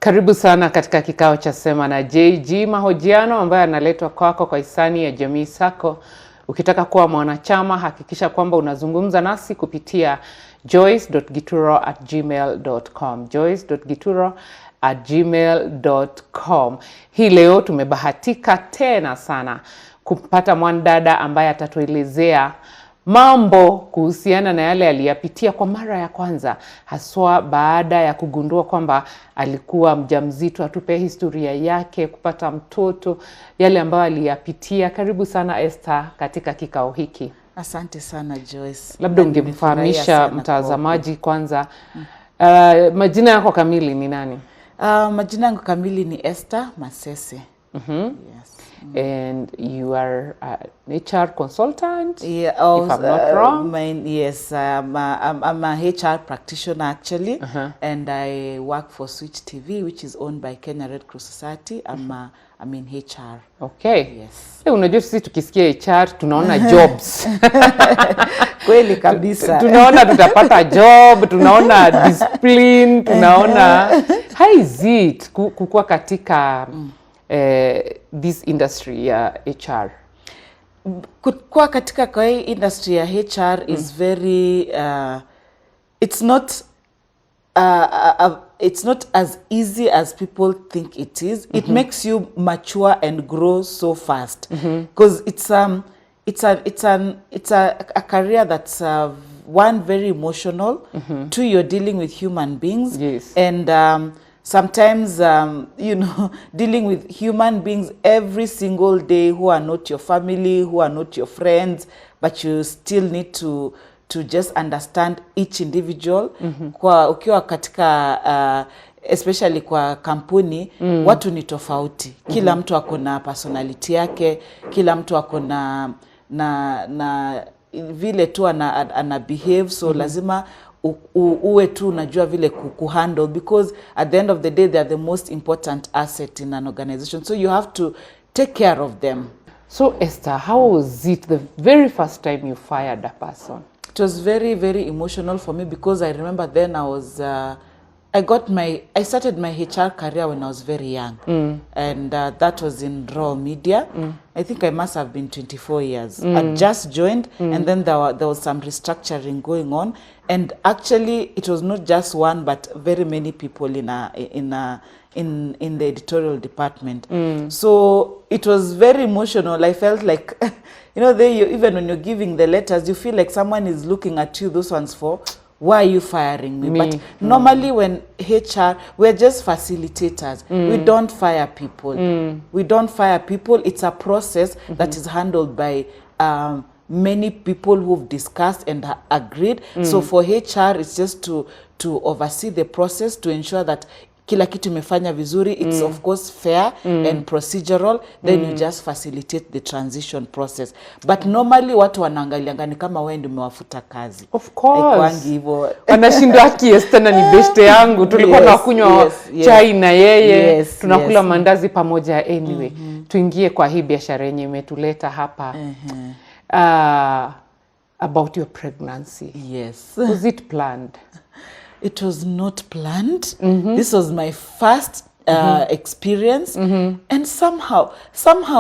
Karibu sana katika kikao cha Sema na JG, mahojiano ambayo yanaletwa kwako kwa hisani ya Jamii Sako. Ukitaka kuwa mwanachama, hakikisha kwamba unazungumza nasi kupitia joyce.gituro@gmail.com joyce.gituro@gmail.com. Hii leo tumebahatika tena sana kupata mwanadada ambaye atatuelezea mambo kuhusiana na yale aliyapitia kwa mara ya kwanza, haswa baada ya kugundua kwamba alikuwa mjamzito. Atupe historia yake kupata mtoto, yale ambayo aliyapitia. Karibu sana Esther katika kikao hiki. Asante sana Joyce. Labda ungemfahamisha mtazamaji kwanza, majina yako kamili ni nani? Majina yangu kamili ni Esther Masese. Yes. And you are an HR consultant, Yeah, if I'm not wrong. Yes, I'm a HR practitioner actually, and I work for Switch TV, which is owned by Kenya Red Cross Society. I'm in HR. Okay. Yes. Unajua sisi tukisikia HR tunaona jobs. Kweli kabisa. Tunaona tutapata job, tunaona discipline, tunaona how is it kukua katika this industry ya HR? Kukua katika kwa hii industry ya HR is very it's not as easy as people think it is. It makes you mature and grow so fast, because it's a career that's one, very emotional. Two, you're dealing with human beings. Yes. And sometimes dealing with human beings every single day who are not your family, who are not your friends, but you still need to just understand each individual. Kwa ukiwa katika especially kwa kampuni, watu ni tofauti. Kila mtu ako na personality yake, kila mtu ako na vile tu ana behave, so lazima uwe tu unajua vile kuhandle, because at the end of the day they are the most important asset in an organization, so you have to take care of them. So Esther, how was it the very first time you fired a person? It was very, very emotional for me, because I remember then I started my HR career when I was very young, and that was in raw media. I think I must have been 24 years. I just joined, and then there was some restructuring going on, and actually it was not just one, but very many people in the editorial department. So it was very emotional. I felt like, even when you're giving the letters, you feel like someone is looking at you, those ones for, why are you firing me? But normally when HR, we're just facilitators. We don't fire people. We don't fire people. It's a process that is handled by many people who've discussed and agreed. So for HR, it's just to oversee the process, to ensure that kila kitu imefanya vizuri. It's of course fair and procedural. Then you just facilitate the transition process. But normally watu wanaangalianga ni kama wewe ndio umewafuta kazi. Of course. Kwangi hivyo. Wanashindwa Esther na ni beste yangu. Tulikuwa tunakunywa chai na yeye. Tunakula mandazi pamoja anyway. Tuingie kwa hii biashara yenye imetuleta hapa. About your pregnancy. Yes. Was it planned? It was not planned. This was my first experience, and somehow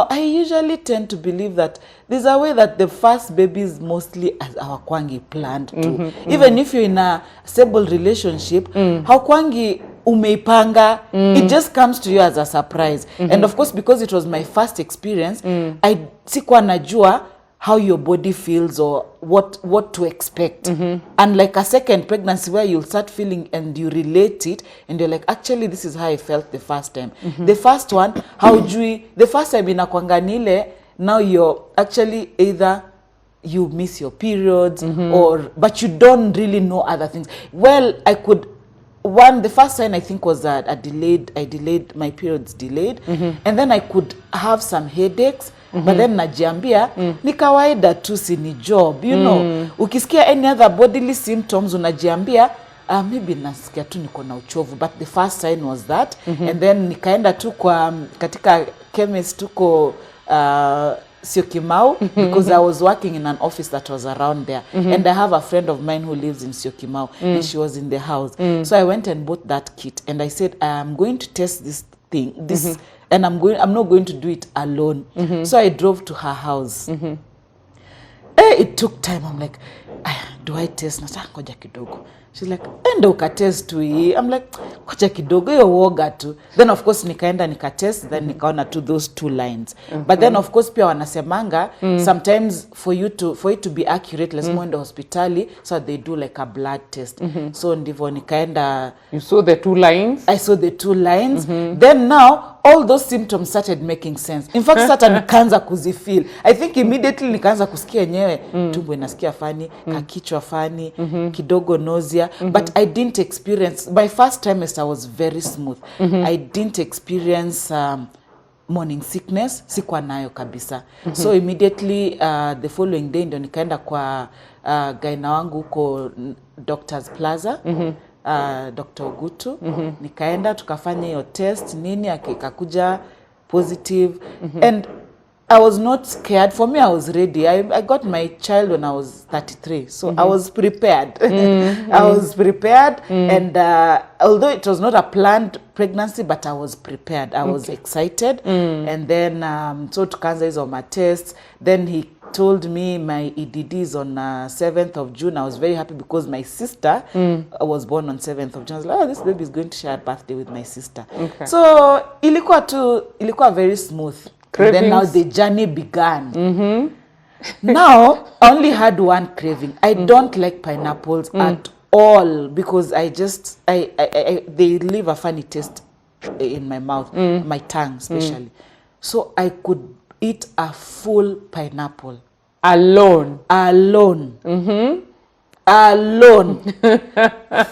I usually tend to believe that there's a way that the first babies mostly hawakwangi planned to. Even if you're in a stable relationship, hawakwangi umeipanga. It just comes to you as a surprise. And of course, because it was my first experience, I sikuwa najua how your body feels or what to expect. And like a second pregnancy where you'll start feeling and you relate it, and you're like, actually this is how I felt the first time. The first one, the first time inakwanga nile, now you're actually either you miss your periods but you don't really know other things. Well, the first sign I think was that I delayed my periods delayed, and then I could have some headaches. But then najiambia ni kawaida tu, si ni job, ukisikia any other bodily symptoms unajiambia maybe nasikia tu niko na uchovu. But the first sign was that, and then nikaenda tu kwa katika chemist tuko Syokimau because I was working in an office that was around there. And I have a friend of mine who lives in Syokimau and she was in the house. So I went and bought that kit and I said, I'm going to test this thing, and I'm not going to do it alone. So I drove to her house. It took time. I'm like, do I test? Nasa ngoja kidogo. She's like, enda ukatest tu hii. I'm like, ngoja kidogo hiyo woga tu. Then of course nikaenda nikatest, then nikaona to those 2 lines. But then of course pia wanasemanga sometimes for it to be accurate, let's go in the hospitali, so they do like a blood test. So ndivyo nikaenda. You saw the 2 lines? I saw the 2 lines. Then now all those symptoms started making sense. In fact, started nikaanza kuzifeel. I think immediately nikaanza kusikia yenyewe tumbo inasikia funny, kakichwa funny, kidogo nausea, but I didn't experience, my first trimester was very smooth. I didn't experience morning sickness, sikuwa nayo kabisa. So immediately the following day ndio nikaenda kwa gaina wangu huko Doctors Plaza. Dr. Ogutu. Nikaenda tukafanya hiyo test nini akakuja positive. And I was not scared. For me, I was ready. I got my child when I was 33. So I was prepared. I was prepared. And although it was not a planned pregnancy, but I was prepared. I was excited. And then, so tukaanza hizo my tests. Then he told me my EDD is on 7th of June. I was very happy because my sister was born on 7th of June. I was like, oh, this baby is going to share a birthday with my sister. Okay. So ilikuwa very smooth. And then now the journey began. Now I only had one craving. I don't like pineapples at all because I they leave a funny taste in my mouth, my tongue especially. So I could eat a full pineapple alone.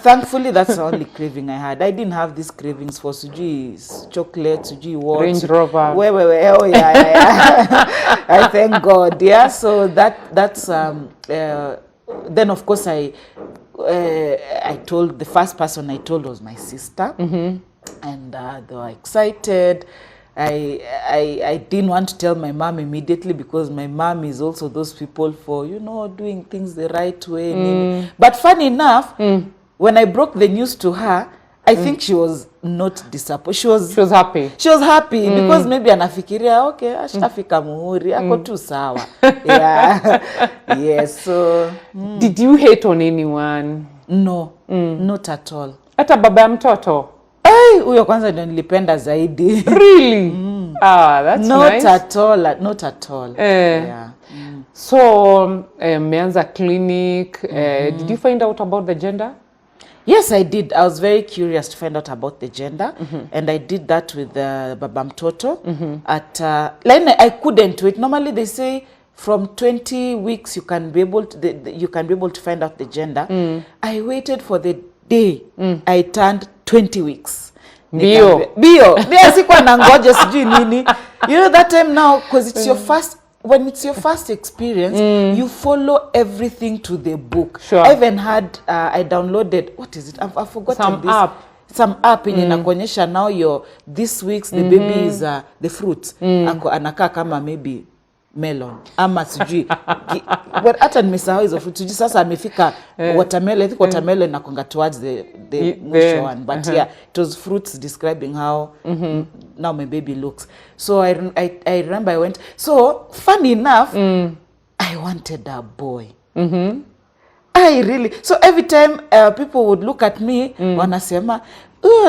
Thankfully, that's the only craving I had. I didn't have these cravings for suji, chocolate, suji, what? Range Rover. Wait. Oh yeah. I thank God. Yeah. So that's then of course I told, the first person I told was my sister, and they were excited. I didn't want to tell my mom immediately because my mom is also those people for, doing things the right way. But funny enough, when I broke the news to her, I think she was not disappointed. She was happy. She was happy because maybe anafikiria, okay, ashafika muhuri, ako tu sawa. Yeah. Yes. So. Did you hate on anyone? No, not at all. Hata baba ya mtoto? Huyo kwanza ndio nilipenda zaidi. Really? That's nice. Not at all. Yeah. So, meanza clinic. Did you find out about the gender? Yes, I did. I was very curious to find out about the gender, and I did that with baba mtoto. At I couldn't wait. Normally they say from 20 weeks you can be able to find out the gender. I waited for the day I turned 20 weeks. Bio. Sikuwa nangoja sijui nini. That time now, because it's your first, when it's your first experience, you follow everything to the book. Sure. I even had, I downloaded, what is it? I've forgotten some app in inakuonyesha now this week's the baby is the fruits. Anakaa kama maybe melon ama sijui but hata nimesahau hizo fruits sijui sasa amefika watermelon. I think watermelon nakonga towards the mwisho one, but yeah, it was fruits describing how now my baby looks. So I remember I went, so funny enough, I wanted a boy. I really, so every time people would look at me wanasema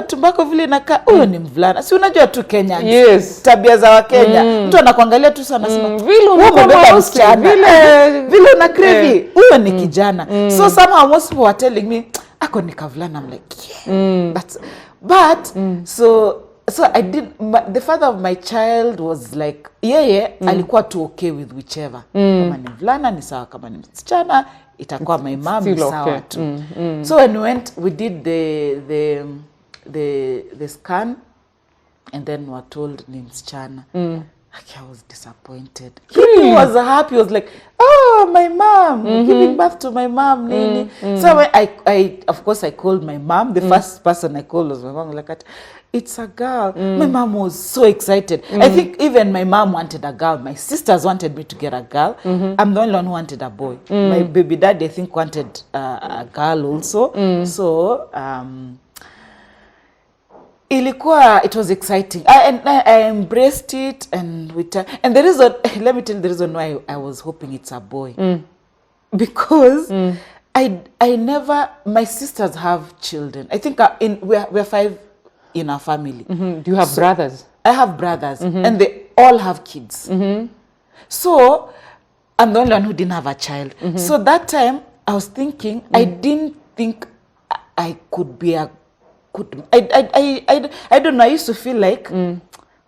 tumbako vile naka ni mvulana. Si unajua tu Kenya. Yes. Tabia za wa Kenya. Mtu anakuangalia tu sana anasema vile unabeba msichana. Vile una crave. Huyo ni kijana. So somehow most people were telling me ako ni kavulana. I'm like, yeah. But so I did, the father of my child was like, alikuwa tu okay with whichever. Kama ni mvulana ni sawa, kama ni msichana itakuwa my mom ni sawa tu. So when we did the scan, and then we were told ni msichana. I was disappointed. He was happy. He was like, oh, my mom, giving birth to my mom, nini. So when I of course I called my mom. The first person I called was my mom. Like, it's a girl. My mom was so excited. I think even my mom wanted a girl. My sisters wanted me to get a girl. I'm the only one who wanted a boy. My baby dad, I think, wanted a girl also. So it was exciting. I embraced it, and the reason, let me tell you the reason why I was hoping it's a boy. Because I never, my sisters have children. I think we're 5 in our family. Do you have brothers? I have brothers, and they all have kids. So I'm the only one who didn't have a child. So that time I was thinking, I didn't think I could be a good. I don't know. I used to feel like,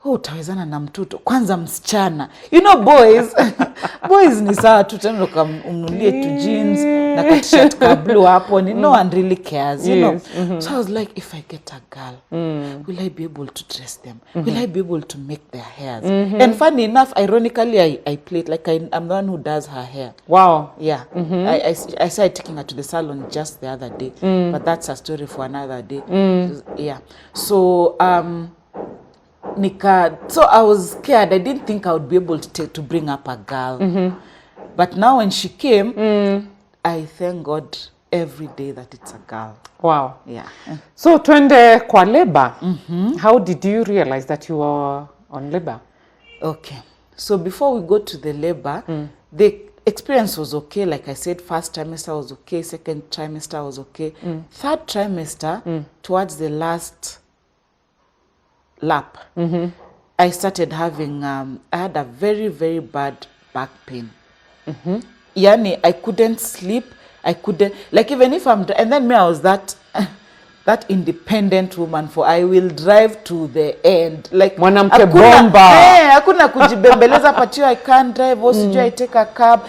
utawezana na mtoto kwanza msichana. You know, boys ni sawa tu, tena ukamnunulie tu jeans na t-shirt ka blue hapo, no one really cares, you know. So I was like, if I get a girl, will I be able to dress them? Will I be able to make their hairs? And funny enough, ironically, I played like I'm the one who does her hair. Wow. Yeah. I started taking her to the salon just the other day, but that's a story for another day. Yeah. So so I was scared. I didn't think I would be able to bring up a girl. But now when she came, I thank God every day that it's a girl. Wow. Yeah. So twende kwa labor. How did you realize that you were on labor? Okay. So before we go to the labor, the experience was okay. Like I said, first trimester was okay. Second trimester was okay. Third trimester, towards the last lap, I started having, I had a very, very bad back pain. Yani, I couldn't sleep. I couldn't, like, even if and then me, I was that independent woman, for I will drive to the end. Like, mwanamke bomba. Hakuna kujibembeleza patio, I can't drive, also I take a cab.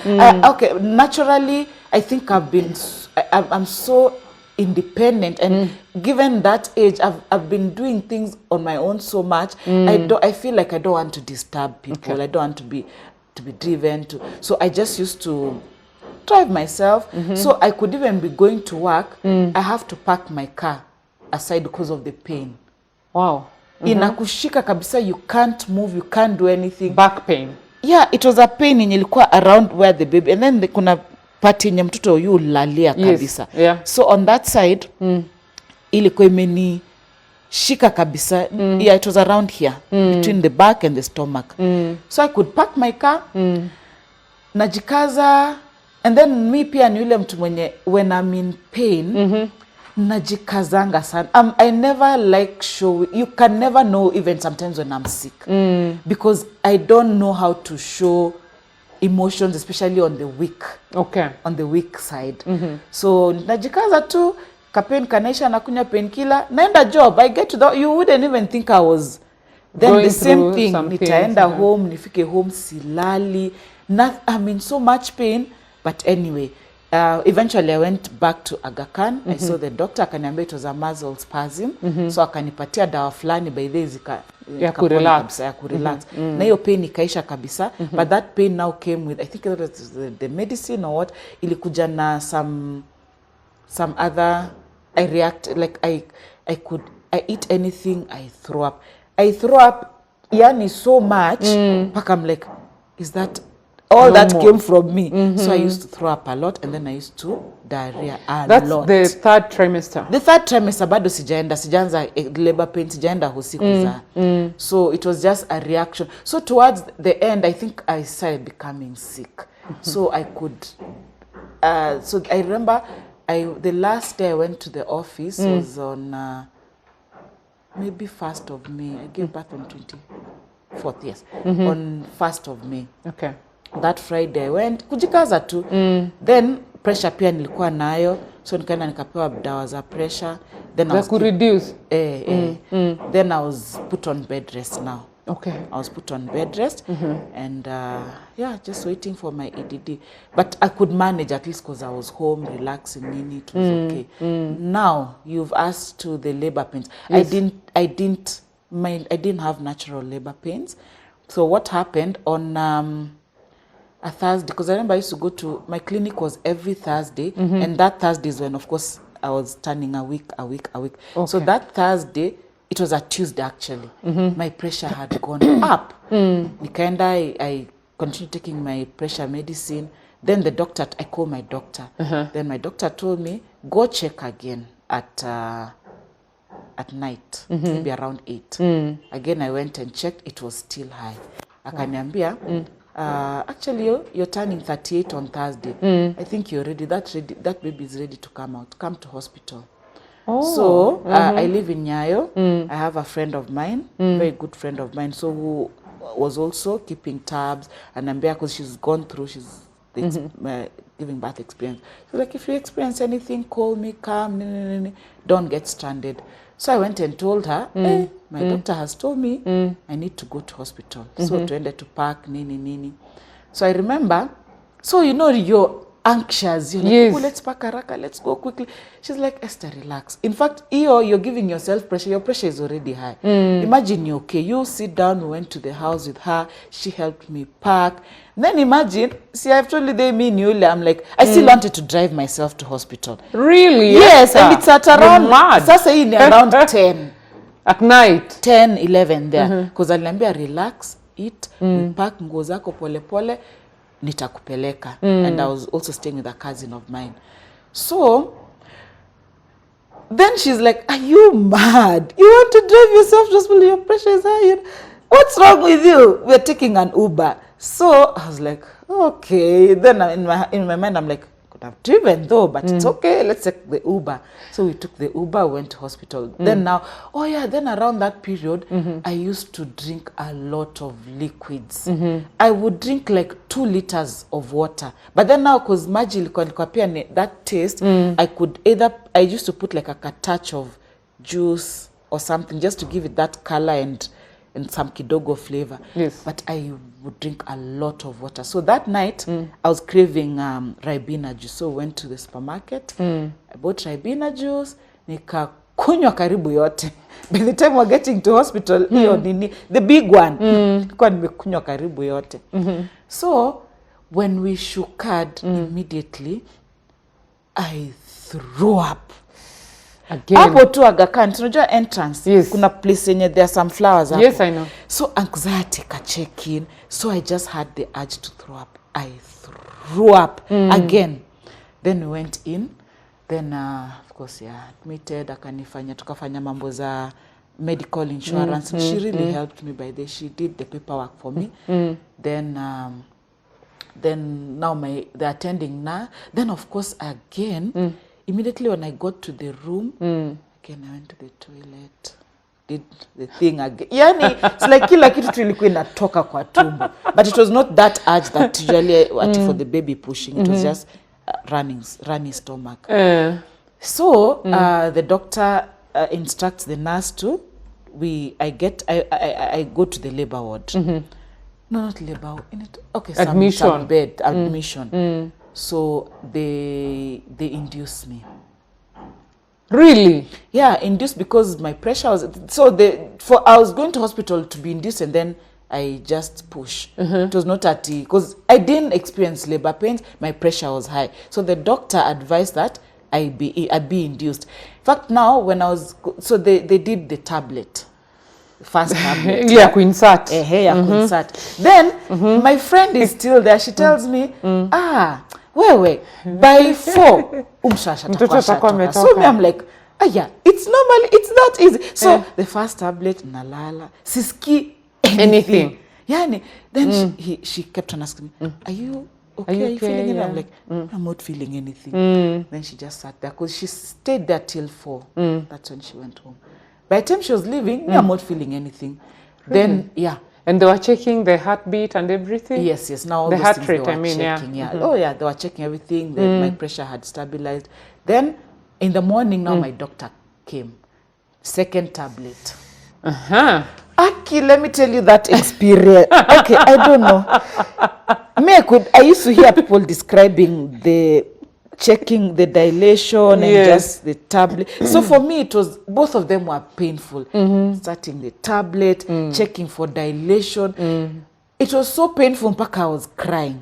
Okay, naturally, I think I'm so independent, and given that age, I've been doing things on my own so much. I feel like I don't want to disturb people. I don't want to be driven to. So I just used to drive myself. So I could even be going to work. I have to park my car aside because of the pain. Wow. Inakushika kabisa, you can't move, you can't do anything. Back pain. Yeah, it was a pain yenye ilikuwa around where the baby, and then kuna part yenye mtoto yu lalia kabisa. Yes. Yeah. So on that side, ilikuwa imeni shika kabisa. Yeah, it was around here, between the back and the stomach. So I could park my car, najikaza, and then me pia ni yule mtu mwenye, when I'm in pain, najikazanga sana. I never like show. You can never know, even sometimes when I'm sick, because I don't know how to show emotions, especially on the weak. Okay. On the weak side. So najikaza tu, kapen kanaisha, nakunya painkiller, naenda job. I get to that. You wouldn't even think I was. Then going the same thing. Nitaenda home, nifike home silali. I'm in so much pain. But anyway, eventually I went back to Aga Khan. I saw the doctor. Akaniambia it was a muscle spasm. So akanipatia dawa fulani, by the ya kurelax. Na hiyo pain ikaisha kabisa. But that pain now came with, I think it was the medicine or what, ilikuja na some other, I react, like I eat anything, I throw up. Yani so much, I'm like, is that all no that more came from me? So I used to throw up a lot, and then I used to diarrhea a lot. That's the third trimester. The third trimester bado sijaanza labor pain, sijaenda usiku za. So it was just a reaction. So towards the end, I think I started becoming sick. So I could, so I remember the last day I went to the office was on maybe 1st of May. I gave birth on 24th, yes. On 1st of May. Okay. That Friday I went kujikaza tu. Then pressure pia nilikuwa nayo, so nikaenda nikapewa dawa za pressure. Then I was reduce. Then I was put on bed rest now. Okay. I was put on bed rest, and yeah, just waiting for my EDD. But I could manage at least because I was home, relaxing, it was okay. Now you've asked to the labor pains. Yes. I didn't have natural labor pains. So what happened on a Thursday, because I remember I used to go to, my clinic was every Thursday, and that Thursday is when, of course, I was turning a week. Okay. So that Thursday, it was a Tuesday actually, my pressure had gone up. Nikaenda, I continued taking my pressure medicine. Then the doctor, I called my doctor. Then my doctor told me, go check again at night, maybe around 8. Again, I went and checked, it was still high. Akaniambia, actually, you're turning 38 on Thursday. I think you're ready. That baby is ready to come out. Come to hospital. So I live in Nyayo. I have a friend of mine, very good friend of mine, so who was also keeping tabs. And Ambia, because she's gone through, giving birth experience. So like, if you experience anything, call me, come, don't get stranded. So I went and told her, hey, my doctor has told me I need to go to hospital. So tuende to park, nini. So I remember, so you know, you're anxious. You're like, Yes. oh, let's pack haraka, let's go quickly. She's like, Esther, relax. In fact, you're giving yourself pressure. Your pressure is already high. Imagine you're okay. You sit down. We went to the house with her. She helped me pack. Then imagine, see, I've told you they mean you. I'm like, I still wanted to drive myself to hospital. Really? Yes, and it's at around, sasa hii ni around 10. At night? 10, 11 there. Because aliniambia, relax, eat, pack nguo zako pole pole, nitakupeleka. And I was also staying with a cousin of mine. So, then she's like, are you mad? You want to drive yourself to hospital, your pressure is high. What's wrong with you? We're taking an Uber. So I was like, okay. Then in my mind, I'm like, could have driven though, but it's okay. Let's take the Uber. So we took the Uber, went to hospital. Then now, then around that period, I used to drink a lot of liquids. I would drink like 2 liters of water. But then now, because maji ilikuwa pia that taste, I used to put like a touch of juice or something just to give it that color and some kidogo flavor. Yes. But I would drink a lot of water. So that night, I was craving Ribena juice. So I went to the supermarket. I bought Ribena juice. Nikakunywa karibu yote. By the time we're getting to hospital, the big one, nilikuwa nimekunywa karibu yote. So when we shukad immediately, I threw up. Again. Hapo tu Aga Khan, tunajua entrance. Yes. Kuna place yenye there are some flowers hapo. Yes, I know. So anxiety ka check in. So I just had the urge to throw up. I threw up again. Then we went in. Then of course, admitted. Tukafanya mambo za medical insurance. She really helped me by this. She did the paperwork for me. Then now the attending now. Then of course again. Immediately when I got to the room, again I went to the toilet, did the thing again. Yani, it's like kila kitu tulikuwa inatoka kwa tumbo. But it was not that urge that usually for the baby pushing. It was just running stomach. So the doctor instructs the nurse to, I go to the labor ward. No, not labor. Okay, some bed, admission. So they induced me. Really? Yeah, induced because my pressure was I was going to hospital to be induced and then I just push. It was not because I didn't experience labor pains. My pressure was high, so the doctor advised that I be induced. In fact, now when I was they did the tablet. First tablet. Kuinsert. Kuinsert. Then my friend is still there. She tells me, wewe by 4 umshashatoka. So me, I'm like, it's normally, it's that easy. So the first tablet nalala, siski anything. Yani, then she kept on asking me, are you okay? Are you feeling it? I'm like, I'm not feeling anything. Then she just sat there because she stayed there till 4. That's when she went home. By the time she was leaving, I'm not feeling anything. Then And they were checking the heartbeat and everything? Yes. Now all the those heart things rate, they were checking. They were checking everything. My pressure had stabilized. Then in the morning, now my doctor came. Second tablet. Aki, let me tell you that experience. Okay, I don't know. I used to hear people describing checking the dilation and just the tablet. So for me, it was, both of them were painful. Starting the tablet, checking for dilation. it was so painful mpaka I was crying.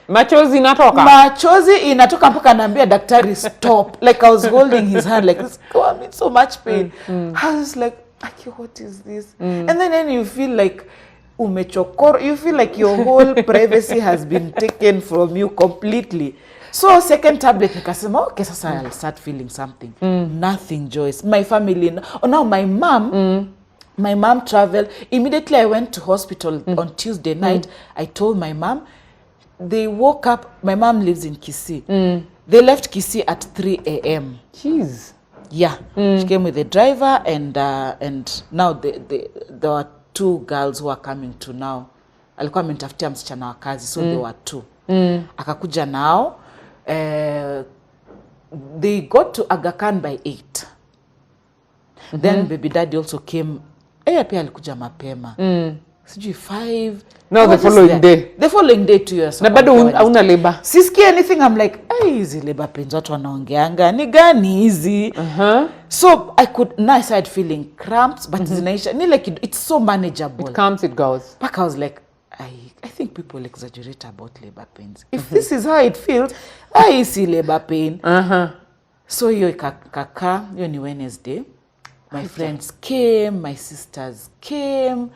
Machozi inatoka. Machozi inatoka mpaka naambia daktari stop. Like I was holding his hand like this. Oh, I'm in so much pain. I was like, Aki, what is this? And then you feel like you feel like your whole privacy has been taken from you completely. So second tablet nikasema okay, sasa I'll start feeling something. Nothing, Joyce. My family, now my mom traveled. Immediately I went to hospital on Tuesday night. I told my mom. They woke up. My mom lives in Kisii. They left Kisii at 3 a.m. Jeez. Yeah. She came with the driver and now there were 2 girls who are coming to now. Alikuwa amentafutia msichana wa kazi, so there were 2. Akakuja now. They got to Aga Khan by 8. Then baby daddy also came. Pia alikuja mapema. Sijui 5. No, the following day. The following day to yours. Na bado hauna labor. Sisikia anything. I'm like, hizi labor pains watu wanaongeanga ni gani hizi? So now I started feeling cramps, but zinaisha. Ni like it's so manageable. It comes, it goes. But I was like, I think people exaggerate about labor pains. If this is how it feels, I see labor pain. So hiyo kaka, hiyo ni Wednesday. My friends came, my sisters came,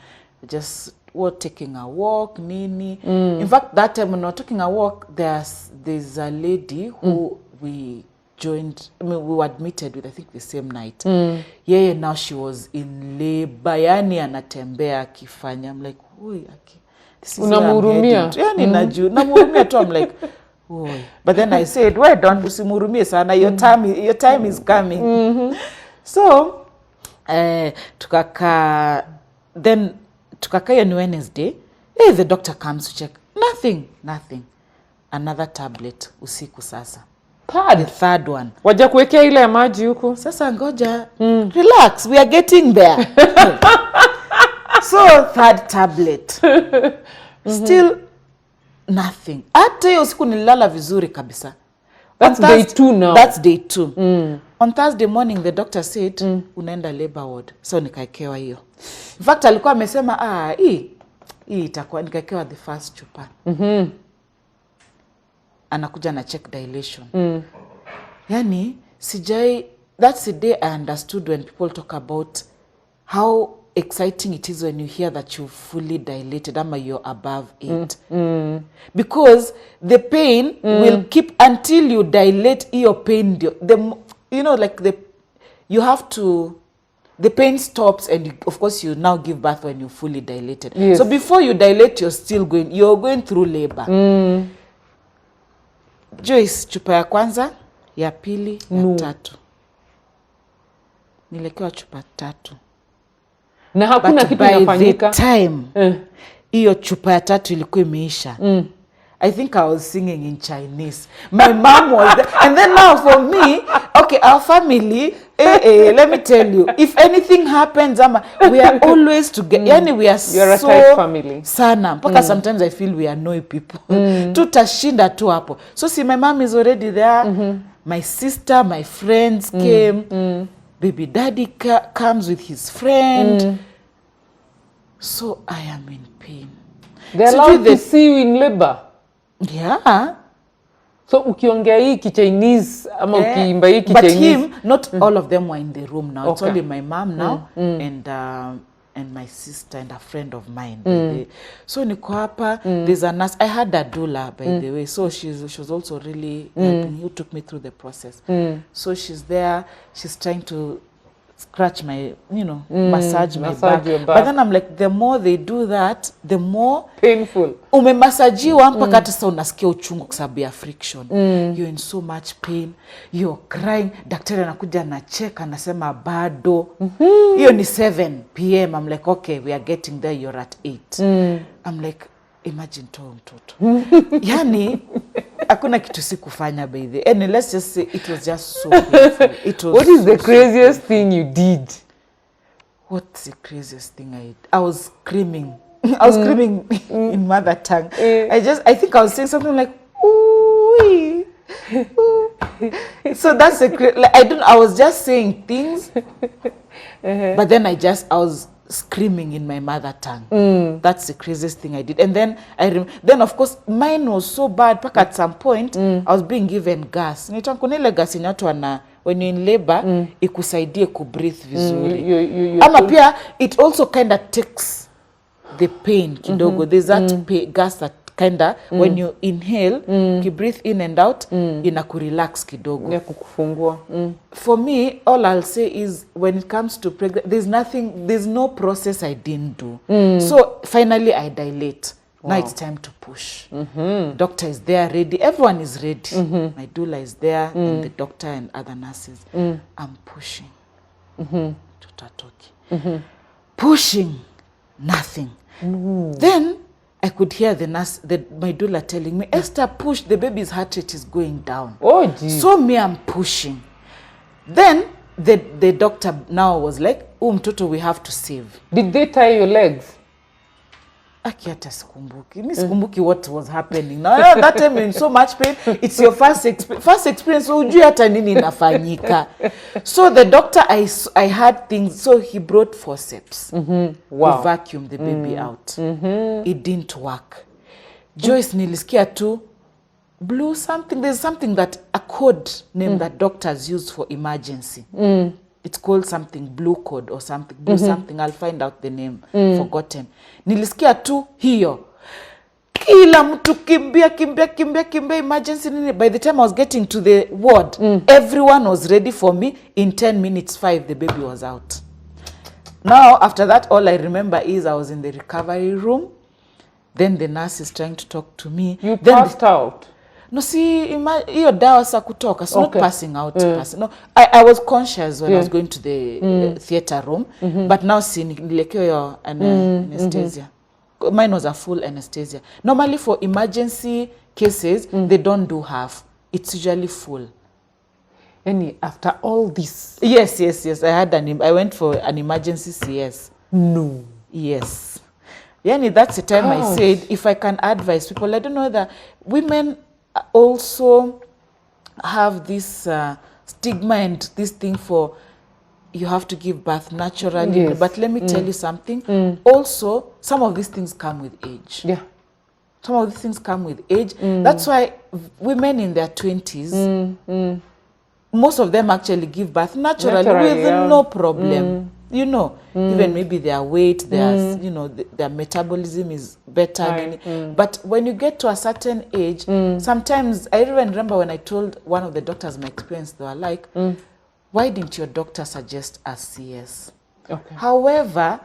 just were taking a walk, nini. In fact, that time when we were taking a walk, there's a lady who we joined, we were admitted with, I think, the same night. Yeah, now she was in labor, yani anatembea akifanya. I'm like, oi, Aki, this is unamhurumia. Yani namhurumia tu. I'm like, oi. But then I said, why don't usimhurumie sana, your time is coming. So, tukaka hiyo ni Wednesday. The doctor comes to check. Nothing. Another tablet usiku sasa. The third one. Waja kuwekea ile ya maji huko. Sasa ngoja. Relax, we are getting there. So third tablet. Still nothing. Hata hiyo usiku nilala vizuri kabisa. That's day 2 now. That's day 2. On Thursday morning the doctor said unaenda labor ward. So nikaekewa hiyo. In fact alikuwa amesema hii itakuwa, nikaekewa the first chupa. Anakuja na check dilation. Yani that's the day I understood when people talk about how exciting it is when you hear that you're fully dilated ama you're above 8. Because the pain will keep until you dilate your pain. The pain stops and of course you now give birth when you're fully dilated. Yes. So before you dilate, you're going through labor. Joyce, chupa ya kwanza, ya pili, ya tatu. Nilekewa chupa 3. Na hakuna kitu inafanyika. By the time hiyo chupa ya 3 ilikuwa imeisha. I think I was singing in Chinese. My mom was there. And then now for me, okay, our family, let me tell you, if anything happens, we are always together. Yani we are You're a tight family. Sana. Mpaka sometimes I feel we annoy people. Tutashinda tu hapo. So see, my mom is already there. My sister, my friends came. Baby daddy comes with his friend. So I am in pain. They're allowed to see you in labor. Yeah. So ukiongea hii Chinese ama ukiimba hii Chinese. But him, not all of them were in the room now. It's only my mom now and my sister and a friend of mine. So niko hapa, there's a nurse. I had a doula by the way. So she was also really helping. Who took me through the process. So she's there. She's trying to scratch my, massage my back. But then I'm like, the more they do that, the more painful. Umemasajiwa mpaka hata sasa unasikia uchungu kwa sababu ya friction. You're in so much pain. You're crying. Daktari anakuja na check anasema bado. Hiyo ni 7 p.m. I'm like, okay, we are getting there. You're at 8. I'm like, imagine to mtoto. Yani hakuna kitu sikufanya by the and let's just say it was just so painful. What is the craziest thing you did? What's the craziest thing I did? I was screaming. I was screaming in mother tongue. I think I was saying something like, ooh. So that's I was just saying things. But then I was screaming in my mother tongue. That's the craziest thing I did. And then then of course mine was so bad. Back at some point, I was being given gas. Kuna ile gas yenye watu wana when you're in labor, ikusaidie kubreathe vizuri. Ama pia it also kind of takes the pain kidogo. There's that gas that kind of when you inhale, you breathe in and out, inakurelax kidogo. Ya kukufungua. For me, all I'll say is when it comes to pregnancy, there's no process I didn't do. So finally I dilate. Wow. Now it's time to push. Doctor is there ready. Everyone is ready. My doula is there and the doctor and other nurses. I'm pushing. Pushing. Nothing. Then I could hear the nurse, my doula telling me, Esther, push, the baby's heart rate is going down. Oh, geez. So me, I'm pushing. Then the doctor now was like, mtoto, we have to save. Did they tie your legs? Akiata sikumbuki. Mi sikumbuki what was happening. Now that time in so much pain, it's your first experience. So ujui hata nini inafanyika. So the doctor, I had things. So he brought forceps. Wow. To vacuum the baby out. It didn't work. Joyce nilisikia tu blue something. There's something that a code name that doctors use for emergency. It's called something blue code or something. Blue something. I'll find out the name. Forgotten. Nilisikia tu hiyo. Kila mtu kimbia emergency nini. By the time I was getting to the ward, everyone was ready for me. In 10 minutes, 5, the baby was out. Now, after that, all I remember is I was in the recovery room. Then the nurse is trying to talk to me. You passed out? No, see, hiyo dawa sa kutoka. So not passing out. No, I was conscious when I was going to the theater room. But now, see, nilekeo anesthesia. Mine was a full anesthesia. Normally, for emergency cases, they don't do half. It's usually full. And after all this? Yes. I went for an emergency CS. No. Yes. Yani, that's the time I said, if I can advise people, I don't know that women also have this stigma and this thing for you have to give birth naturally. Yes. But let me tell you something. Also, some of these things come with age. Yeah. Some of these things come with age. That's why women in their 20s, most of them actually give birth naturally with no problem. You know, even maybe their weight, their, you know, their metabolism is better. But when you get to a certain age, sometimes, I even remember when I told one of the doctors my experience, they were like, why didn't your doctor suggest a CS? Okay. However,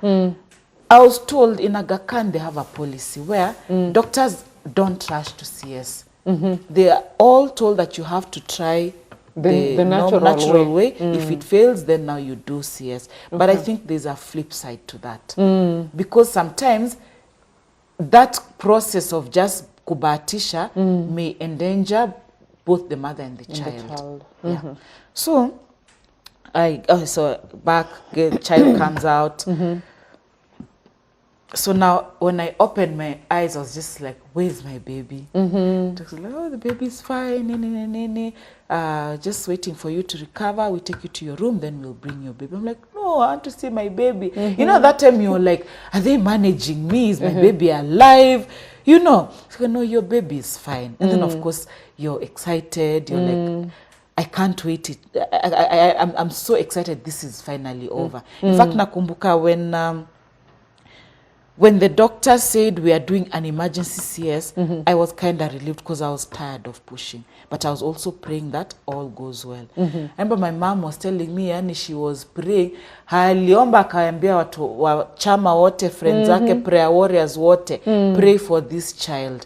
I was told in Aga Khan they have a policy where doctors don't rush to CS. They are all told that you have to try the natural way. If it fails, then now you do CS. But I think there's a flip side to that. Because sometimes that process of just kubahatisha may endanger both the mother and the child. Yeah. So, so back, the child comes out. So now, when I opened my eyes, I was just like, where's my baby? Doctor's like, oh, the baby's fine. Just waiting for you to recover. We take you to your room, then we'll bring your baby. I'm like, no, I want to see my baby. You know, that time you're like, are they managing me? Is my baby alive? You know. So, no, your baby is fine. And then, of course, you're excited. You're like, I can't wait. I'm so excited this is finally over. In fact, nakumbuka when the doctor said we are doing an emergency CS, I was kind of relieved because I was tired of pushing. But I was also praying that all goes well. I remember my mom was telling me, yani she was praying, aliomba akaambia watu wa chama wote, friends zake, prayer warriors wote, pray for this child.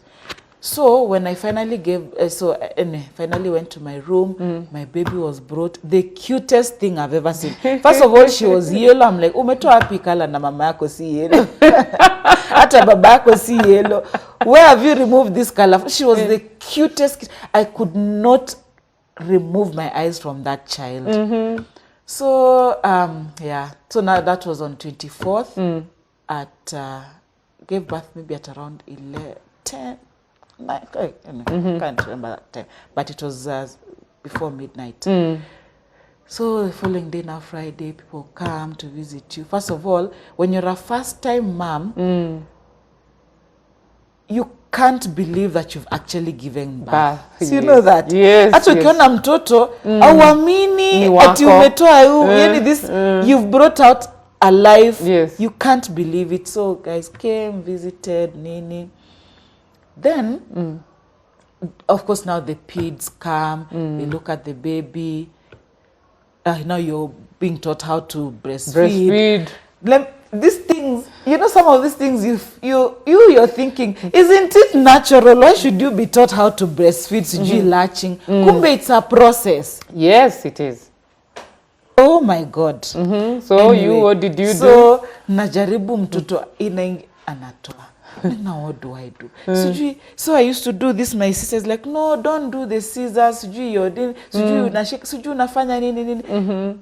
So when I finally finally went to my room, my baby was brought, the cutest thing I've ever seen. First of all, she was yellow. I'm like, umetoa wapi kala na mama yako si yellow? Hata baba yako si yellow. Where have you removed this color? She was the cutest. I could not remove my eyes from that child. So, yeah. So now that was on 24th gave birth maybe at around 10. I can't remember that time, but it was before midnight. So the following day, now Friday, people come to visit you. First of all, when you're a first-time mom, you can't believe that you've actually given birth. So you know that? Yes, Hata ukiona mtoto, auamini, ati umetoa yani this, you've brought out alive. Yes. You can't believe it. So guys came, visited, nini. Then, of course, now the peds come, they look at the baby. Now you're being taught how to breastfeed. These things, you know, some of these things you're thinking, isn't it natural? Why should you be taught how to breastfeed? Sijui latching. Kumbe it's a process. Yes, it is. Oh my God. So Anyway, what did you do? So najaribu mtoto anatoa. Now what do I do? So I used to do this. My sister's like, no, don't do the scissors. Sijui unafanya nini.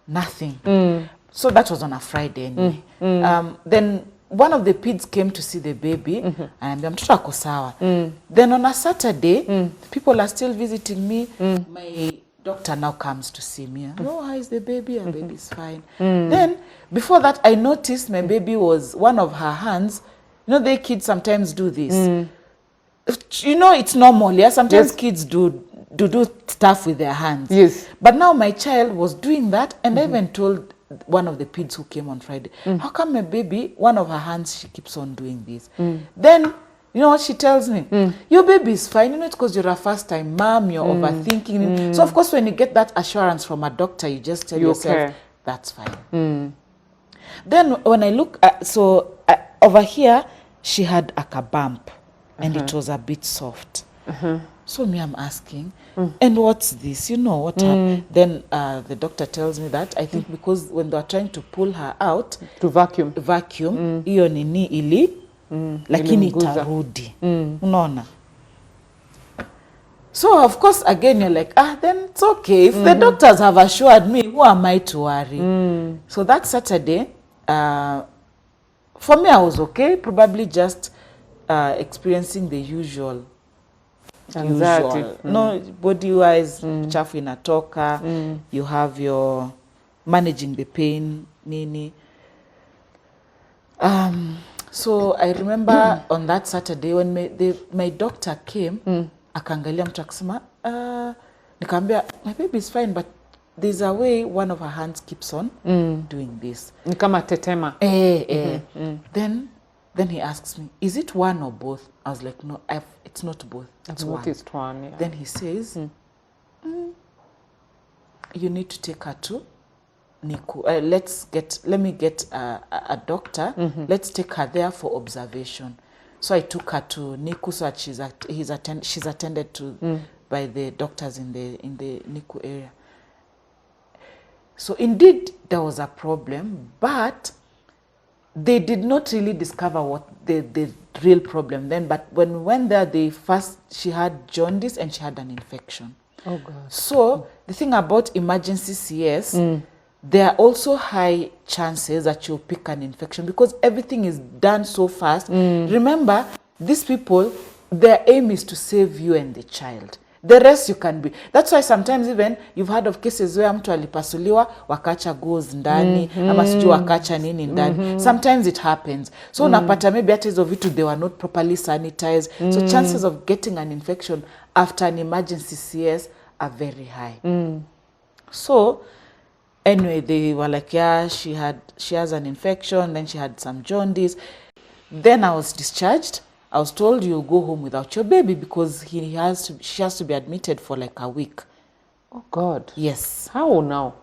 Nothing. So that was on a Friday anyway. Then one of the peds came to see the baby, and mtoto ako sawa. Then on a Saturday, people are still visiting me. My doctor now comes to see me. Oh, how is the baby? Our baby's fine. Then before that, I noticed my baby was, one of her hands, you know, the kids sometimes do this. You know, it's normal, yeah? Sometimes kids do stuff with their hands. Yes. But now my child was doing that, and I even told one of the peds who came on Friday, how come my baby, one of her hands, she keeps on doing this? Then, you know what she tells me? Your baby is fine. You know, it's because you're a first-time mom, you're overthinking. So, of course, when you get that assurance from a doctor, you just tell yourself, that's fine. Then, when I look at, over here, she had a bump, and it was a bit soft. So me, I'm asking, and what's this? You know what happened? Then the doctor tells me that I think because when they were trying to pull her out to vacuum, hiyo nini lakini itarudi. Unaona? So of course again you're like, then it's okay. If the doctors have assured me, who am I to worry? So that Saturday, for me I was okay, probably just experiencing the usual. No, body wise, chafu inatoka, you have your managing the pain, nini. So I remember on that Saturday when my doctor came, akaangalia mtu akasema, nikamwambia, my baby is fine, but there's a way one of her hands keeps on doing this. Ni kama tetema. Then he asks me, is it one or both? I was like, no, it's not both. It's one. Noticed one, yeah. Then he says, you need to take her to NICU. Let me get a doctor. Let's take her there for observation. So I took her to NICU so that she's attended to by the doctors in the NICU area. So indeed, there was a problem, but they did not really discover what the real problem then. But when we went there, she had jaundice and she had an infection. Oh God. So the thing about emergency CS, there are also high chances that you'll pick an infection because everything is done so fast. Remember, these people, their aim is to save you and the child. The rest you can be. That's why sometimes even you've heard of cases where mtu alipasuliwa wakacha goes ndani ama sijui wakacha nini ndani. Sometimes it happens. So unapata maybe hata hizo vitu they were not properly sanitized. So chances of getting an infection after an emergency CS are very high. So anyway, they were like, yeah, she has an infection, then she had some jaundice. Then I was discharged. I was told you'll go home without your baby because she has to be admitted for like a week. Oh God. Yes. How now?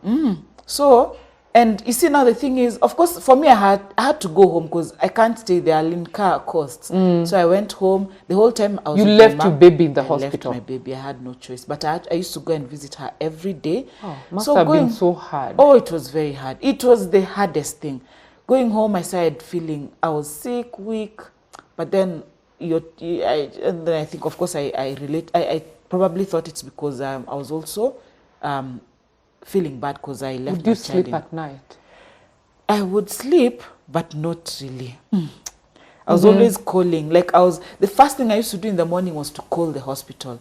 So, and you see now the thing is, of course, for me I had to go home because I can't stay there in car costs. So I went home. The whole time I was. You left your baby in the hospital. I left my baby. I had no choice. But I used to go and visit her every day. Oh, must have been so hard. Oh, it was very hard. It was the hardest thing. Going home, I started feeling I was sick, weak, but then. And then I think, of course, I relate. I probably thought it's because I was also feeling bad because I left. Would you sleep at night? I would sleep, but not really. I was always calling. Like the first thing I used to do in the morning was to call the hospital.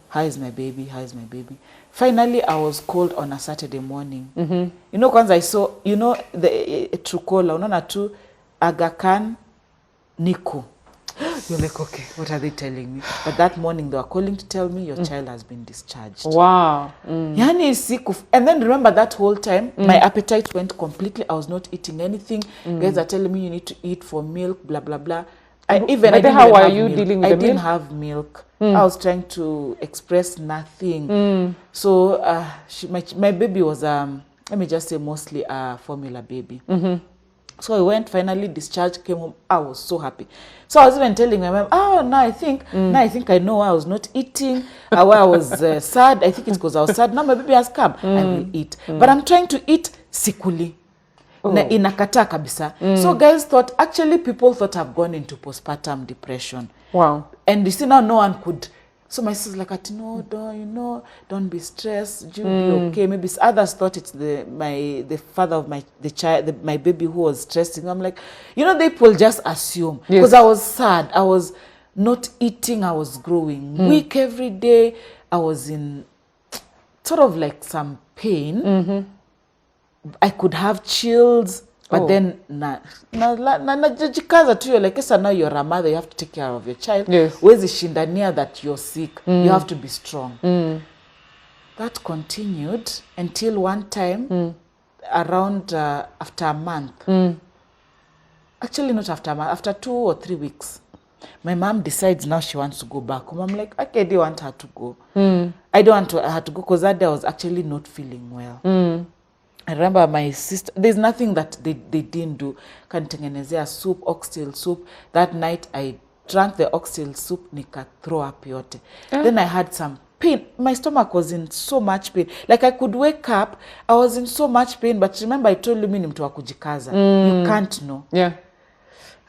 how is my baby, how is my baby. Finally, I was called on a Saturday morning. You know, kwanza I saw, you know, the Trukola, unaona tu Aga Khan, NICU. You're like, okay, what are they telling me? But that morning, they were calling to tell me your child has been discharged. Wow. Yani siku. And then remember that whole time, my appetite went completely. I was not eating anything. Guys are telling me you need to eat for milk, blah, blah, blah. I How are you dealing with the milk? I didn't have milk. I was trying to express nothing. So my baby was, let me just say, mostly a formula baby. So I went, finally discharged, came home. I was so happy. So I was even telling my mom, oh, now I think I know why I was not eating, why I was sad. I think it's because I was sad. Now my baby has come. I will eat. But I'm trying to eat sikuli. Inakata kabisa. So guys thought, actually people thought I've gone into postpartum depression. Wow. And you see now no one could. So my sister's like, no, don't be stressed. You'll be okay. Maybe others thought it's the father of my baby who was stressing. I'm like, you know, they will just assume. Because I was sad. I was not eating. I was growing weak every day. I was in sort of like some pain. I could have chills. But then, najikaza tu, like, now you're a mother, you have to take care of your child. Yes. Where's the shindania that you're sick? You have to be strong. That continued until one time, around after a month. Actually, not after a month, after 2 or 3 weeks. My mom decides now she wants to go back home. I'm like, okay, I don't want her to go. I don't want her to go because that day I was actually not feeling well. I remember my sister, there's nothing that they didn't do. Kanitengenezea soup, oxtail soup. That night I drank the oxtail soup, nika throw up yote. Then I had some pain. My stomach was in so much pain. Like I could wake up, I was in so much pain. But remember I told you mimi ni mtu wa kujikaza. You can't know. Yeah.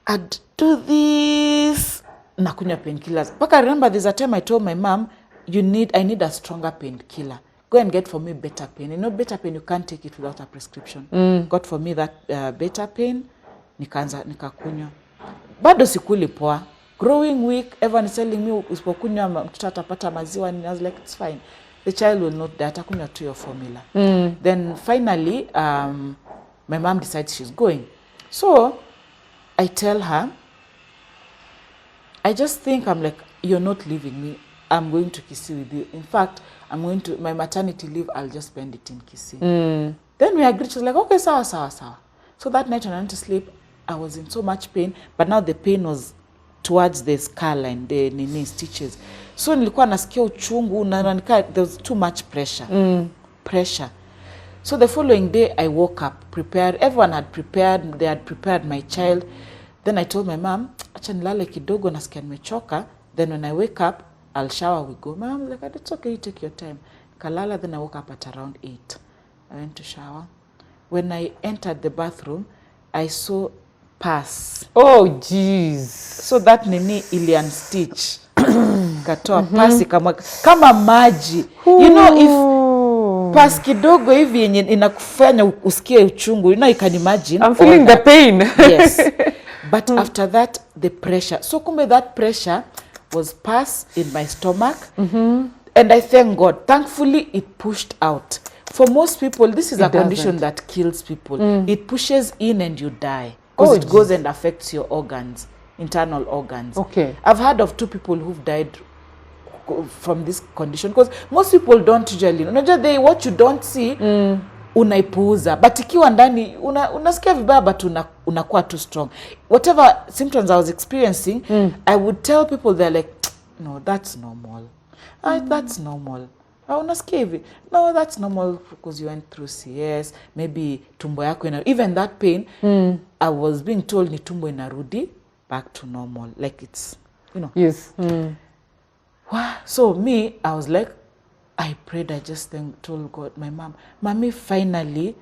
I'd do this. Nakunywa painkillers. But I remember there's a time I told my mom, I need a stronger painkiller. Go and get for me better pain. You know, better pain, you can't take it without a prescription. Got for me that better pain, nikakunywa. Bado sikuli poa. Growing weak, everyone is telling me, usipokunywa mtoto atapata maziwa. And I was like, it's fine. The child will not die. Atakunywa tu your formula. Then finally, my mom decides she's going. So, I tell her, I just think, I'm like, you're not leaving me. I'm going to Kisii with you. In fact, I'm going to, my maternity leave, I'll just spend it in Kisii. Then we agreed. She was like, okay, sawa. So that night when I went to sleep, I was in so much pain, but now the pain was towards the scar line, the stitches. So nilikuwa nasikia uchungu, there was too much pressure. So the following day, I woke up, prepared. Everyone had prepared. They had prepared my child. Then I told my mom, acha nilale kidogo, nasikia nimechoka. Then when I wake up, I'll shower, we go. My mom was like, it's okay, you take your time. Kalala, then I woke up at around 8. I went to shower. When I entered the bathroom, I saw pus. Oh, jeez. So that nini ilian stitch. Katoa pus kama maji. You know, if pus kidogo hivi yenye inakufanya usikie uchungu, you know, you can imagine. I'm feeling the pain. Yes. But after that, the pressure. So kumbe that pressure was pus in my stomach. And I thank God. Thankfully, it pushed out. For most people, this is a condition that kills people. It pushes in and you die. Because it goes and affects your organs, internal organs. Okay. I've heard of 2 people who've died from this condition. Because most people don't usually, what you don't see, unaipuuza. But ikiwa ndani, unasikia vibaya, but unakuwa too strong. Whatever symptoms I was experiencing, I would tell people, they're like, no, that's normal. That's normal. Unasikia hivi? No, that's normal because you went through CS. Maybe tumbo yako even that pain, I was being told ni tumbo inarudi back to normal. Like it's, you know. Yes. So me, I was like, I prayed, I just told God, my mom, Mommy, finally,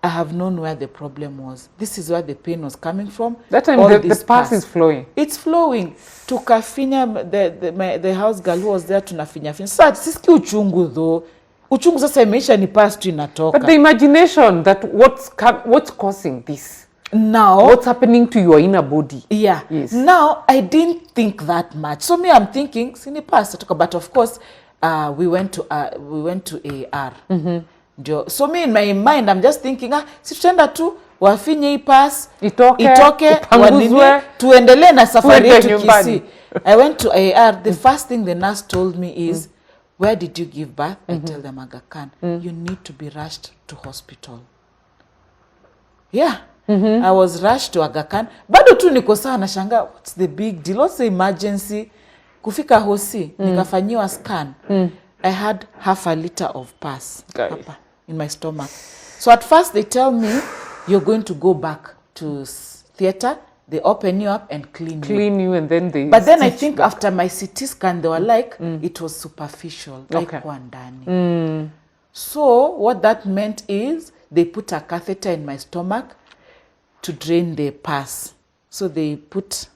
I have known where the problem was. This is where the pain was coming from. That time the pus is flowing. It's flowing. Tukafinya, the house girl who was there, tunafinya. Sasa sisi uchungu though. Uchungu sasa imeisha ni pus tu inatoka. But the imagination that what's causing this? Now, what's happening to your inner body? yeah. Yes. Now, I didn't think that much. So me, I'm thinking, sini past, but of course, we went to AR. So me, in my mind, I'm just thinking, si tutaenda tu wafinye hii pass, itoke wanini, tuendelee na safari yetu kisi. I went to AR. The first thing the nurse told me is, where did you give birth? I tell them Aga Khan. You need to be rushed to hospital. Yeah. I was rushed to Aga Khan. Bado tu niko sawa nashanga, what's the big deal? What's the emergency? Kufika hosi, nikafanyiwa scan. I had half a liter of pus in my stomach. So at first they tell me, you're going to go back to theater. They open you up and clean you and then they But then I think back. After my CT scan, they were like, it was superficial, like Kwandani. So what that meant is they put a catheter in my stomach to drain the pus. So they put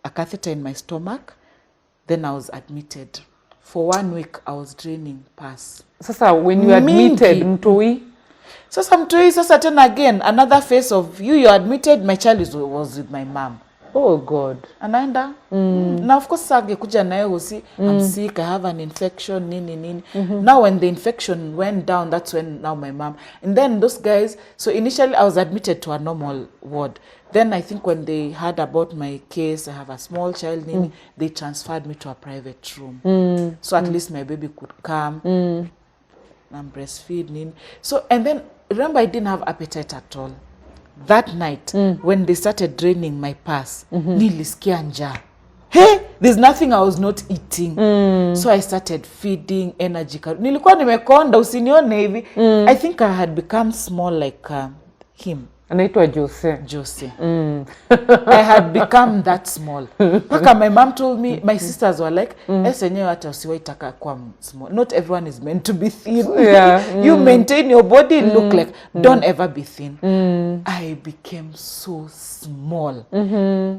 a catheter in my stomach. Then I was admitted. For 1 week, I was draining pus. Sasa, when you admitted, Mtoi? Sasa Mtoi, sasa tena again, another phase of you're admitted, my child was with my mom. Oh God. Anaenda. Now of course sage kuja nae hosi, I'm sick, I have an infection, nini. Now when the infection went down, that's when now my mom. And then those guys, so initially I was admitted to a normal ward. Then I think when they heard about my case, I have a small child, nini, they transferred me to a private room. So at least my baby could come and breastfeed, nini. So, and then remember I didn't have appetite at all. That night, when they started draining my pus, nilisikia njaa. Hey, there's nothing I was not eating. So I started feeding energy. Nilikuwa nimekonda usinione hivi. I think I had become small like him. Anaitwa Jose. I had become that small. Paka my mom told me, my sisters were like, enyewe hata usiwaitaka kwa small. Not everyone is meant to be thin. You maintain your body, look like, don't ever be thin. I became so small.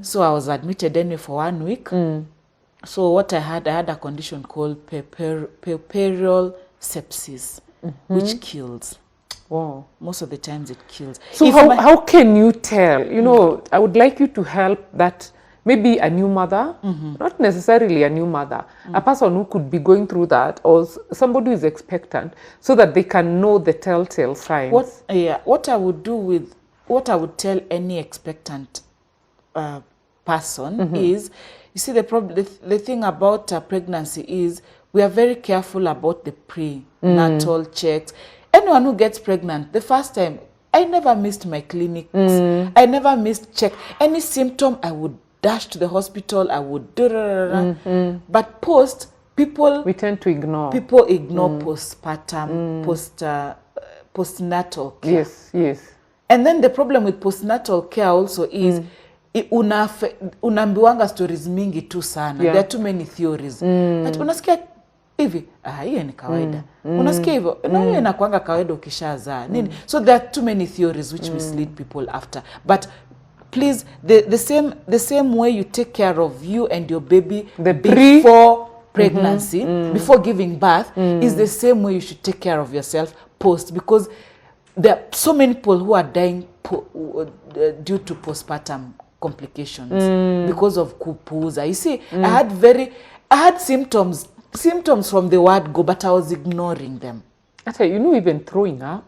So I was admitted anyway for 1 week. So what I had a condition called puerperal sepsis, which kills. Wow. Most of the times it kills. So how can you tell? You know, I would like you to help that maybe a new mother, not necessarily a new mother, a person who could be going through that, or somebody who is expectant, so that they can know the telltale signs. What I would do with, what I would tell any expectant person is, you see, the thing about pregnancy is we are very careful about the prenatal checks. Anyone who gets pregnant, the first time, I never missed my clinics. I never missed check. Any symptom, I would dash to the hospital. I would do. But we tend to ignore. People ignore postpartum, postnatal care. Yes. And then the problem with postnatal care also is unaambiwanga stories mingi tu sana. There are too many theories. But unasikia hivi, hiyo ni kawaida. Unasikia hivyo, na hiyo inakuanga kawaida ukishazaa. Nini? So there are too many theories which mislead people after. But please, the same way you take care of you and your baby before pregnancy, before giving birth, is the same way you should take care of yourself post. Because there are so many people who are dying due to postpartum complications because of kupuuza. You see, I had symptoms from the word go, but I was ignoring them. Actually, you know, even throwing up,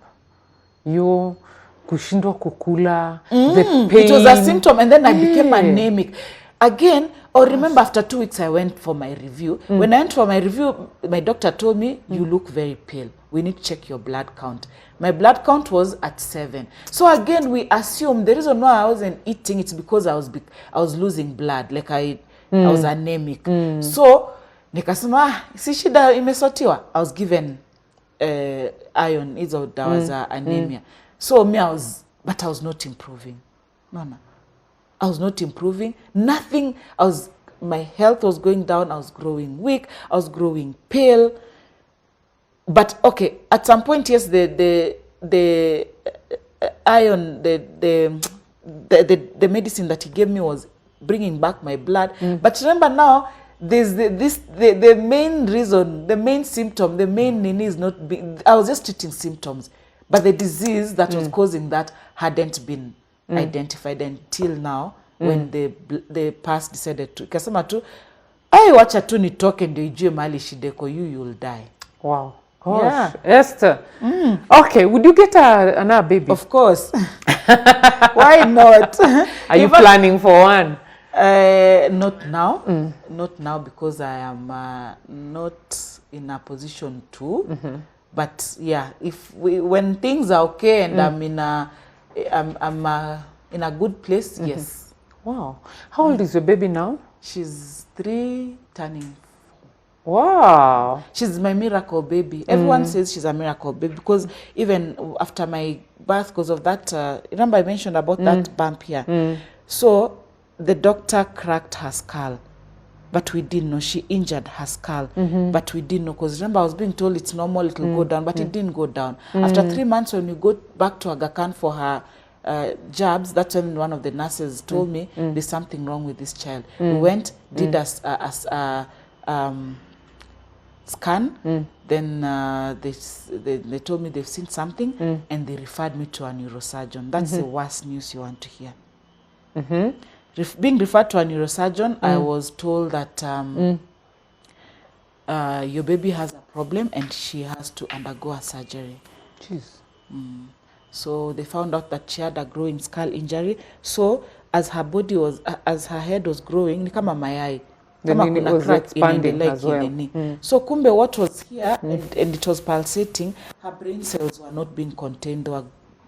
kushindwa kukula, the pain. It was a symptom, and then I became anemic. Again, or remember after 2 weeks I went for my review. When I went for my review, my doctor told me, you look very pale. We need to check your blood count. My blood count was at 7. So again, we assume the reason why I wasn't eating, it's because I was losing blood. Like I was anemic. So, nikasema, si shida imesotiwa. I was given iron, there was anemia. So me, I was not improving. No. I was not improving. Nothing. My health was going down. I was growing weak. I was growing pale. But okay, at some point, yes, the iron, the medicine that he gave me was bringing back my blood. But remember now, there's the main reason, the main symptom, the main need is not being. I was just treating symptoms, but the disease that was causing that hadn't been identified until now when the past decided to ikasema tu ai wacha tu nitoke ndio ijue mahali shideko, you'll die. Wow. Gosh. Yeah. Esther. Okay, would you get another baby? Of course. Why not? Are you planning for one? Not now. Not now because I am not in a position to. But yeah, when things are okay and I'm in a good place, yes. Wow. How old is your baby now? She's 3 turning. Wow. She's my miracle baby. Everyone says she's a miracle baby because even after my birth, because of that, remember I mentioned about that bump here. So the doctor cracked her skull, but we didn't know. She injured her skull, but we didn't know. Because remember, I was being told it's normal, it will go down, but it didn't go down. After 3 months, when we go back to Aga Khan for her jabs, that's when one of the nurses told me there's something wrong with this child. We went, did a scan, then they told me they've seen something, and they referred me to a neurosurgeon. That's the worst news you want to hear. Being referred to a neurosurgeon, I was told that your baby has a problem and she has to undergo a surgery. Jeez. So they found out that she had a growing skull injury. So as her body was, as her head was growing, ni kama mayai. The knee was expanding as well. So kumbe what was here and it was pulsating, her brain cells were not being contained, they were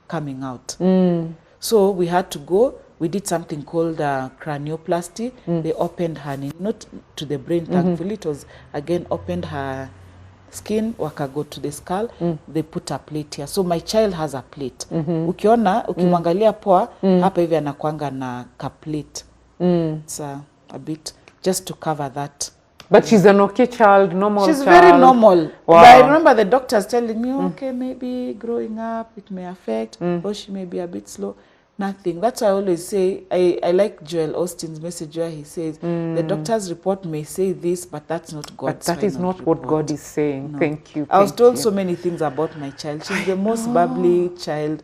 coming out. So we had to go, we did something called cranioplasty. They opened her knee, not to the brain, thankfully. It was, again, opened her skin, wakago to the skull, they put a plate here. So my child has a plate. Ukiona, ukimwangalia poa, hapa hivi anakuanga na ka plate. It's a bit, just to cover that. But she's an okay child, normal She's child. very normal. Wow. But I remember the doctors telling me, okay, maybe growing up, it may affect, or she may be a bit slow. Nothing. That's why I always say, I like Joel Austin's message where he says, the doctor's report may say this, but that's not God's But that is not report. what God is saying. No. Thank you. I was thank told you. so many things about my child. She's the most bubbly child.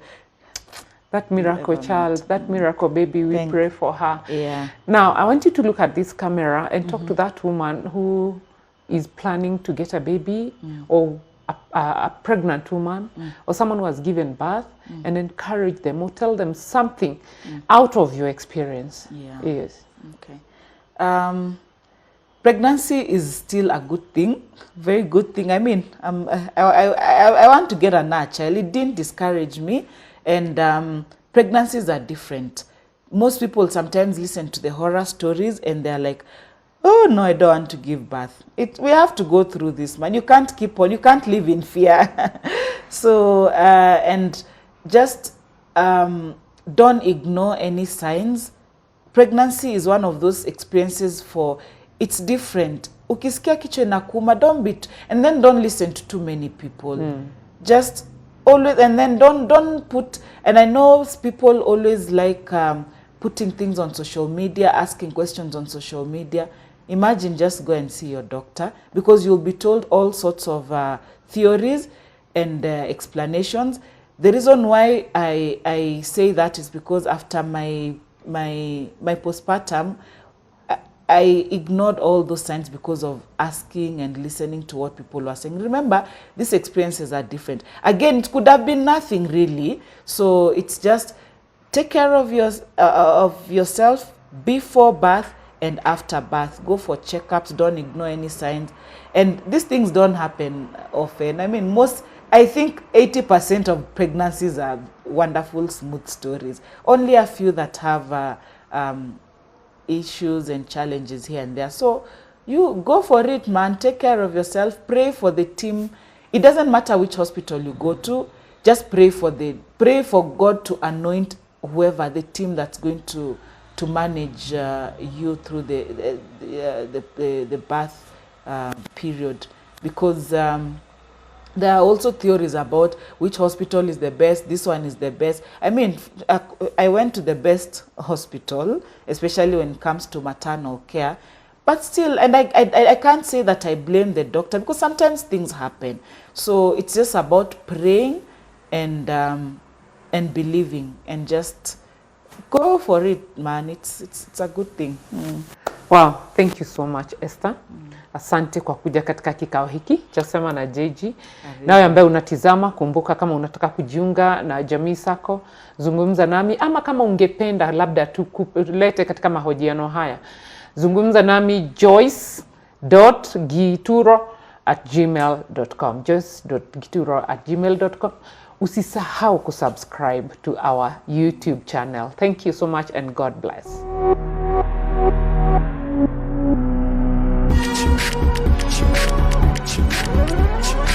That miracle child, that miracle baby, we pray for her. Yeah. Now, I want you to look at this camera and talk to that woman who is planning to get a baby, or a pregnant woman, or someone who has given birth, and encourage them or tell them something out of your experience. Yeah. Yes. Okay. Pregnancy is still a good thing, very good thing. I mean, I want to get a child. It didn't discourage me. And pregnancies are different. Most people sometimes listen to the horror stories and they're like, oh no, I don't want to give birth. We have to go through this, man. You can't keep on, you can't live in fear. So, and just don't ignore any signs. Pregnancy is one of those experiences it's different. Ukisikia kichwa inakuuma, don't beat, and then don't listen to too many people. Just always, and then don't put, and I know people always like putting things on social media, asking questions on social media. Imagine just go and see your doctor, because you'll be told all sorts of theories and explanations. The reason why I say that is because after my postpartum, I ignored all those signs because of asking and listening to what people were saying. Remember, these experiences are different. Again, it could have been nothing really. So it's just take care of yourself before birth and after birth. Go for checkups. Don't ignore any signs. And these things don't happen often. I mean, I think 80% of pregnancies are wonderful, smooth stories. Only a few that have issues and challenges here and there. So you go for it, man. Take care of yourself. Pray for the team. It doesn't matter which hospital you go to. Just pray for God to anoint whoever, the team that's going to manage you through the birth period, because there are also theories about which hospital is the best, this one is the best. I mean, I went to the best hospital, especially when it comes to maternal care. But still, and I can't say that I blame the doctor, because sometimes things happen. So it's just about praying and believing, and just go for it, man. It's a good thing. Wow, thank you so much Esther. Asante kwa kuja katika kikao hiki cha Sema na JG. Nawe ambaye unatizama, kumbuka kama unataka kujiunga na Jamii Sako, zungumza nami, ama kama ungependa labda tulete katika mahojiano haya, zungumza nami joyce.gituro@gmail.com, joyce.gituro@gmail.com. Usisahau kusubscribe to our YouTube channel. Thank you so much and God bless. Choo, choo, choo, choo.